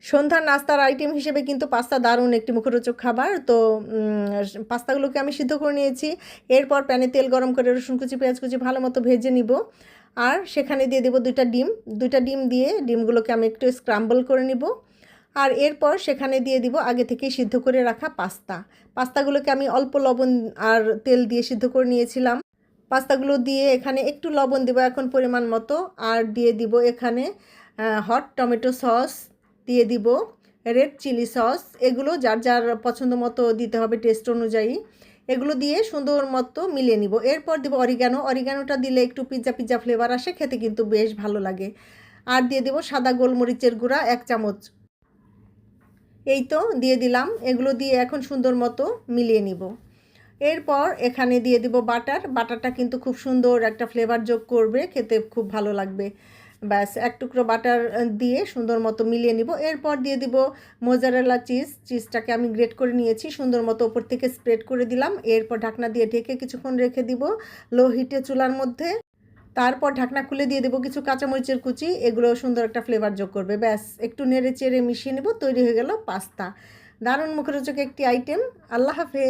সন্ধ্যার নাস্তার আইটেম হিসেবে কিন্তু পাস্তা দারুণ একটি মুখরোচক খাবার। তো পাস্তাগুলোকে আমি সিদ্ধ করে নিয়েছি। এরপর প্যানে তেল গরম করে রসুন কুচি পেঁয়াজ কুচি ভালো মতো ভেজে নিব। আর সেখানে দিয়ে দেবো 2টা ডিম। 2টা ডিম দিয়ে ডিমগুলোকে আমি একটু স্ক্রাম্বল করে নিব। আর এরপর সেখানে দিয়ে দিব আগে থেকেই সিদ্ধ করে রাখা পাস্তা। পাস্তাগুলোকে আমি অল্প লবণ আর তেল দিয়ে সিদ্ধ করে নিয়েছিলাম। পাস্তাগুলো দিয়ে এখানে একটু লবণ দেবো এখন পরিমাণ মতো। আর দিয়ে দিব এখানে হট টমেটো সস, দিয়ে দিব রেড চিলি সস। এগুলো যার যার পছন্দ মতো দিতে হবে টেস্ট অনুযায়ী। এগুলো দিয়ে সুন্দর মতো মিলিয়ে নিব। এরপর দেবো অরিগানো। অরিগানোটা দিলে একটু পিৎজা পিৎজা ফ্লেভার আসে, খেতে কিন্তু বেশ ভালো লাগে। আর দিয়ে দেবো সাদা গোলমরিচের গুঁড়া 1 চামচ। এই তো দিয়ে দিলাম। এগুলো দিয়ে এখন সুন্দর মতো মিলিয়ে নিব। এরপর এখানে দিয়ে দিব বাটার। বাটারটা কিন্তু খুব সুন্দর একটা ফ্লেভার যোগ করবে, খেতে খুব ভালো লাগবে। ব্যাস 1 টুকরো বাটার দিয়ে সুন্দর মতো মিলিয়ে নিব। এরপর দিয়ে দিব মোজারেলা চিজ। চিজটাকে আমি গ্রেট করে নিয়েছি, সুন্দর মতো ওপর থেকে স্প্রেড করে দিলাম। এরপর ঢাকনা দিয়ে ঢেকে কিছুক্ষণ রেখে দিব লো হিটে চুলার মধ্যে। তারপর ঢাকনা খুলে দিয়ে দেবো কিছু কাঁচামরিচের কুচি। এগুলো সুন্দর একটা ফ্লেভার যোগ করবে। ব্যাস একটু নেড়ে চেড়ে মিশিয়ে নেব, তৈরি হয়ে গেল পাস্তা। দারুণ মুখরোচক একটি আইটেম। আল্লাহ হাফেজ।